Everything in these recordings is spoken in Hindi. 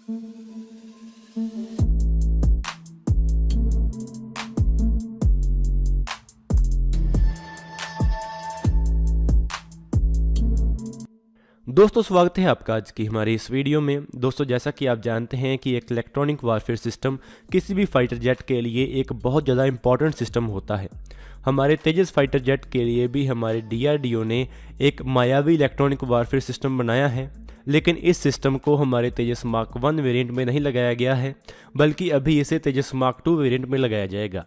दोस्तों स्वागत है आपका आज की हमारी इस वीडियो में। दोस्तों जैसा कि आप जानते हैं कि एक इलेक्ट्रॉनिक वारफेयर सिस्टम किसी भी फाइटर जेट के लिए एक बहुत ज़्यादा इंपॉर्टेंट सिस्टम होता है। हमारे तेजस फाइटर जेट के लिए भी हमारे DRDO ने एक मायावी इलेक्ट्रॉनिक वारफेयर सिस्टम बनाया है, लेकिन इस सिस्टम को हमारे तेजस मार्क 1 वेरिएंट में नहीं लगाया गया है, बल्कि अभी इसे तेजस मार्क 2 वेरिएंट में लगाया जाएगा।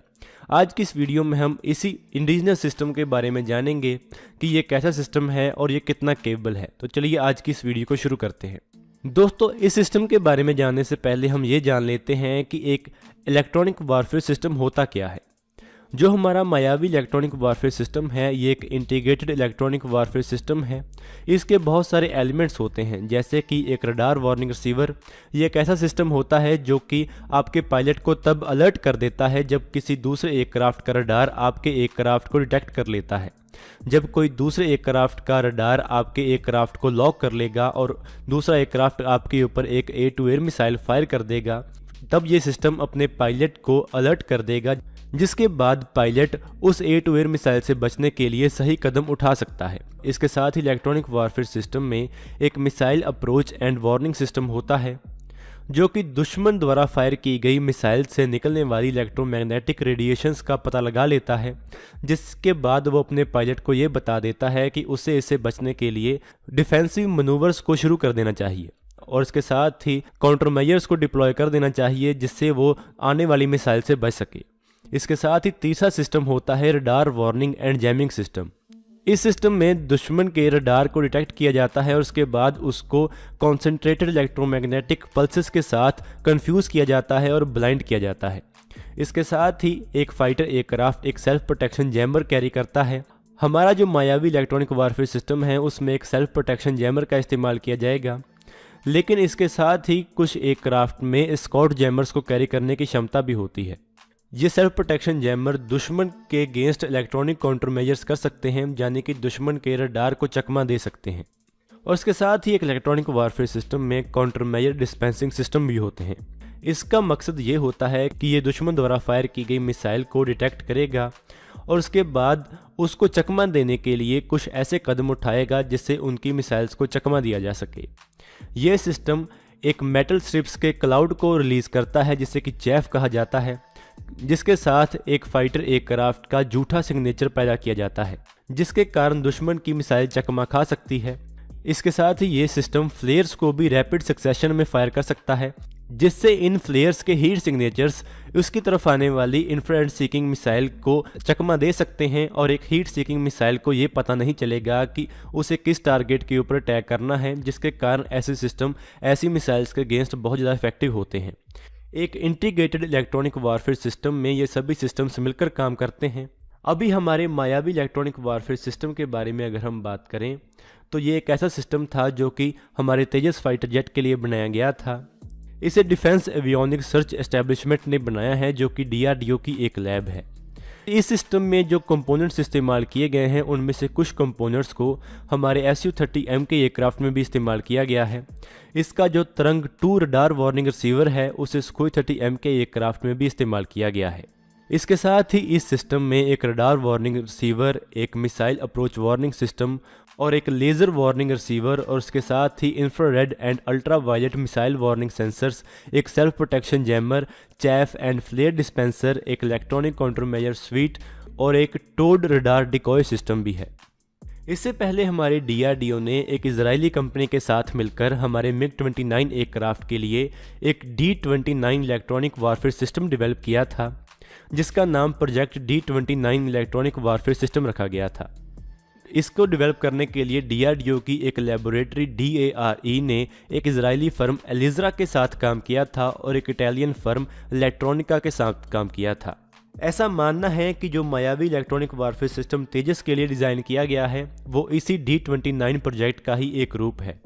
आज की इस वीडियो में हम इसी इंडिजिनस सिस्टम के बारे में जानेंगे कि ये कैसा सिस्टम है और ये कितना केपेबल है। तो चलिए आज की इस वीडियो को शुरू करते हैं। दोस्तों इस सिस्टम के बारे में जानने से पहले हम ये जान लेते हैं कि एक इलेक्ट्रॉनिक वारफेयर सिस्टम होता क्या है। जो हमारा मायावी इलेक्ट्रॉनिक वारफेयर सिस्टम है ये एक इंटीग्रेटेड इलेक्ट्रॉनिक वारफेयर सिस्टम है। इसके बहुत सारे एलिमेंट्स होते हैं, जैसे कि एक रडार वार्निंग रिसीवर। ये एक ऐसा सिस्टम होता है जो कि आपके पायलट को तब अलर्ट कर देता है जब किसी दूसरे एयरक्राफ्ट का रडार आपके एयरक्राफ्ट को डिटेक्ट कर लेता है। जब कोई दूसरे एयरक्राफ्ट का रडार आपके एयरक्राफ्ट को लॉक कर लेगा और दूसरा एयरक्राफ्ट आपके ऊपर एक air to air missile fire कर देगा, तब ये सिस्टम अपने पायलट को अलर्ट कर देगा, जिसके बाद पायलट उस एयर टू एयर मिसाइल से बचने के लिए सही कदम उठा सकता है। इसके साथ ही इलेक्ट्रॉनिक वारफेयर सिस्टम में एक missile approach and warning system होता है, जो कि दुश्मन द्वारा फायर की गई मिसाइल से निकलने वाली इलेक्ट्रोमैग्नेटिक रेडिएशंस का पता लगा लेता है, जिसके बाद वो अपने पायलट को ये बता देता है कि उसे इससे बचने के लिए डिफेंसिव मनूवर्स को शुरू कर देना चाहिए और इसके साथ ही काउंटर मेजर्स को डिप्लॉय कर देना चाहिए, जिससे वो आने वाली मिसाइल से बच सके। इसके साथ ही तीसरा सिस्टम होता है radar warning and jamming system. इस सिस्टम में दुश्मन के रडार को डिटेक्ट किया जाता है और उसके बाद उसको कॉन्सेंट्रेटेड इलेक्ट्रोमैग्नेटिक पल्सेस के साथ कंफ्यूज किया जाता है और ब्लाइंड किया जाता है। इसके साथ ही एक फाइटर एयरक्राफ्ट एक सेल्फ प्रोटेक्शन जैमर कैरी करता है। हमारा जो मायावी इलेक्ट्रॉनिक वारफेयर सिस्टम है उसमें एक सेल्फ प्रोटेक्शन जैमर का इस्तेमाल किया जाएगा, लेकिन इसके साथ ही कुछ एयरक्राफ्ट में स्कॉट जैमर्स को कैरी करने की क्षमता भी होती है। ये सेल्फ प्रोटेक्शन जैमर दुश्मन के अगेंस्ट इलेक्ट्रॉनिक काउंटर मेजर्स कर सकते हैं, यानी कि दुश्मन के रडार को चकमा दे सकते हैं। और इसके साथ ही एक इलेक्ट्रॉनिक वारफेयर सिस्टम में काउंटर मेजर डिस्पेंसिंग सिस्टम भी होते हैं। इसका मकसद ये होता है कि ये दुश्मन द्वारा फायर की गई मिसाइल को डिटेक्ट करेगा और उसके बाद उसको चकमा देने के लिए कुछ ऐसे कदम उठाएगा जिससे उनकी मिसाइल्स को चकमा दिया जा सके। ये सिस्टम एक मेटल स्ट्रिप्स के क्लाउड को रिलीज करता है, जिसे कि चैफ कहा जाता है, जिसके साथ एक फाइटर एयरक्राफ्ट का झूठा सिग्नेचर पैदा किया जाता है, जिसके कारण दुश्मन की मिसाइल चकमा खा सकती है। इसके साथ ही ये सिस्टम फ्लेयर्स को भी रैपिड सक्सेशन में फायर कर सकता है, जिससे इन फ्लेयर्स के हीट सिग्नेचर्स उसकी तरफ आने वाली इंफ्रारेड सीकिंग मिसाइल को चकमा दे सकते हैं और एक हीट सीकिंग मिसाइल को ये पता नहीं चलेगा कि उसे किस टारगेट के ऊपर अटैक करना है, जिसके कारण ऐसे सिस्टम ऐसी मिसाइल्स के अगेंस्ट बहुत ज़्यादा इफेक्टिव होते हैं। एक इंटीग्रेटेड इलेक्ट्रॉनिक वारफेयर सिस्टम में ये सभी सिस्टम्स मिलकर काम करते हैं। अभी हमारे मायावी इलेक्ट्रॉनिक वारफेयर सिस्टम के बारे में अगर हम बात करें तो ये एक ऐसा सिस्टम था जो कि हमारे तेजस फाइटर जेट के लिए बनाया गया था। इसे डिफेंस एवियोनिक्स सर्च एस्टेब्लिशमेंट ने बनाया है, जो कि DRDO की एक लैब है। इस सिस्टम में जो कंपोनेंट्स इस्तेमाल किए गए हैं उनमें से कुछ कंपोनेंट्स को हमारे Su-30M के एयरक्राफ्ट में भी इस्तेमाल किया गया है। इसका जो तरंग 2 रडार वार्निंग रिसीवर है उसे Sukhoi 30M के एयरक्राफ्ट में भी इस्तेमाल किया गया है। इसके साथ ही इस सिस्टम में एक रडार वार्निंग रिसीवर, एक मिसाइल अप्रोच वार्निंग सिस्टम और एक लेज़र वार्निंग रिसीवर और इसके साथ ही infrared and ultra violet missile warning sensors, एक self protection jammer, chaff and flare dispenser, एक इलेक्ट्रॉनिक काउंटर मेजर स्वीट और एक टोड रडार डिकॉय सिस्टम भी है। इससे पहले हमारे DRDO ने एक इजरायली कंपनी के साथ मिलकर हमारे MiG-29 एयरक्राफ्ट के लिए एक D-29 electronic warfare system develop किया था, जिसका नाम project D-29 electronic warfare system रखा गया था। इसको डेवलप करने के लिए DRDO की एक लेबोरेटरी DARE ने एक इजरायली फर्म एलिज़रा के साथ काम किया था और एक इटालियन फर्म इलेक्ट्रॉनिका के साथ काम किया था। ऐसा मानना है कि जो मायावी इलेक्ट्रॉनिक वारफेयर सिस्टम तेजस के लिए डिज़ाइन किया गया है वो इसी D-29 प्रोजेक्ट का ही एक रूप है।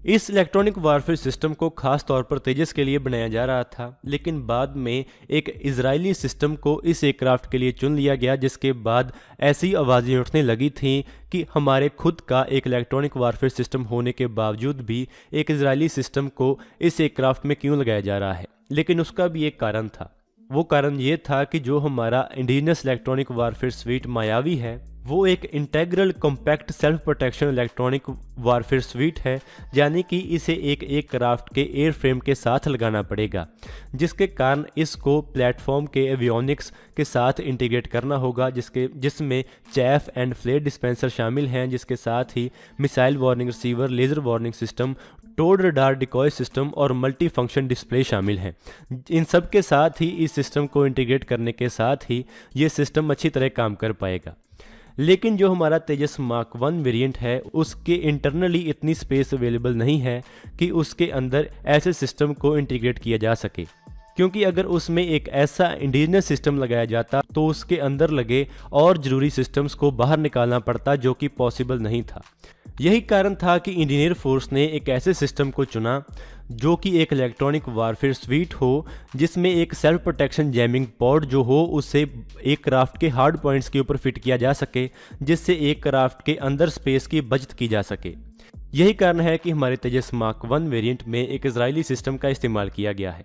इस इलेक्ट्रॉनिक वारफेयर सिस्टम को खास तौर पर तेजस के लिए बनाया जा रहा था, लेकिन बाद में एक इजरायली सिस्टम को इस एयरक्राफ्ट के लिए चुन लिया गया, जिसके बाद ऐसी आवाज़ें उठने लगी थीं कि हमारे खुद का एक इलेक्ट्रॉनिक वारफेयर सिस्टम होने के बावजूद भी एक इजरायली सिस्टम को इस एयरक्राफ्ट में क्यों लगाया जा रहा है। लेकिन उसका भी एक कारण था। वो कारण ये था कि जो हमारा इंडिजिनस इलेक्ट्रॉनिक वारफेयर स्वीट मायावी है, वो एक integral compact self protection electronic warfare sweet है, यानी कि इसे एक एयरक्राफ्ट के एयरफ्रेम के साथ लगाना पड़ेगा, जिसके कारण इसको प्लेटफॉर्म के एवियोनिक्स के साथ इंटीग्रेट करना होगा, जिसमें चैफ एंड फ्लेयर डिस्पेंसर शामिल हैं, जिसके साथ ही missile warning receiver, laser warning system, towed radar decoy system और मल्टी फंक्शन डिस्प्ले शामिल हैं। इन सब के साथ ही इस सिस्टम को इंटीग्रेट करने के साथ ही ये सिस्टम अच्छी तरह काम कर पाएगा। लेकिन जो हमारा तेजस मार्क 1 वेरिएंट है, उसके इंटरनली इतनी स्पेस अवेलेबल नहीं है कि उसके अंदर ऐसे सिस्टम को इंटीग्रेट किया जा सके, क्योंकि अगर उसमें एक ऐसा इंडिजिनस सिस्टम लगाया जाता तो उसके अंदर लगे और ज़रूरी सिस्टम्स को बाहर निकालना पड़ता, जो कि पॉसिबल नहीं था। यही कारण था कि इंडियन एयर फोर्स ने एक ऐसे सिस्टम को चुना जो कि एक इलेक्ट्रॉनिक वारफेयर स्वीट हो, जिसमें एक सेल्फ प्रोटेक्शन जैमिंग पॉड जो हो उसे एयरक्राफ्ट के हार्ड पॉइंट्स के ऊपर फिट किया जा सके, जिससे एयरक्राफ्ट के अंदर स्पेस की बचत की जा सके। यही कारण है कि हमारे तेजस मार्क 1 वेरिएंट में एक इजरायली सिस्टम का इस्तेमाल किया गया है।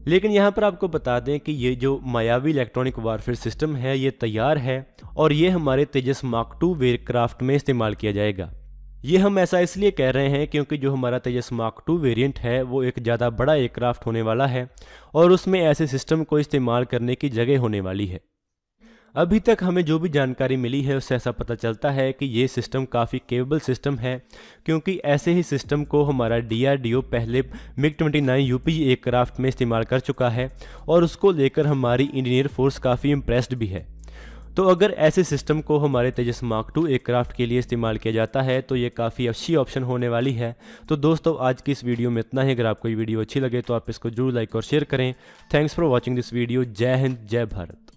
लेकिन यहाँ पर आपको बता दें कि ये जो मायावी इलेक्ट्रॉनिक वारफेयर सिस्टम है, ये तैयार है और ये हमारे तेजस मार्क 2 एयरक्राफ्ट में इस्तेमाल किया जाएगा। ये हम ऐसा इसलिए कह रहे हैं क्योंकि जो हमारा तेजस मार्क 2 वेरिएंट है, वो एक ज़्यादा बड़ा एयरक्राफ्ट होने वाला है और उसमें ऐसे सिस्टम को इस्तेमाल करने की जगह होने वाली है। अभी तक हमें जो भी जानकारी मिली है उससे ऐसा पता चलता है कि ये सिस्टम काफ़ी केपेबल सिस्टम है, क्योंकि ऐसे ही सिस्टम को हमारा DRDO पहले MiG-29 UPG एयरक्राफ्ट में इस्तेमाल कर चुका है और उसको लेकर हमारी इंडियन एयर फोर्स काफ़ी इम्प्रेस्ड भी है। तो अगर ऐसे सिस्टम को हमारे तेजस मार्क 2 एयरक्राफ्ट के लिए इस्तेमाल किया जाता है तो ये काफ़ी अच्छी ऑप्शन होने वाली है। तो दोस्तों, आज की इस वीडियो में इतना ही। अगर आपको ये वीडियो अच्छी लगे तो आप इसको जरूर लाइक और शेयर करें। Thanks for watching this video. जय हिंद, जय भारत।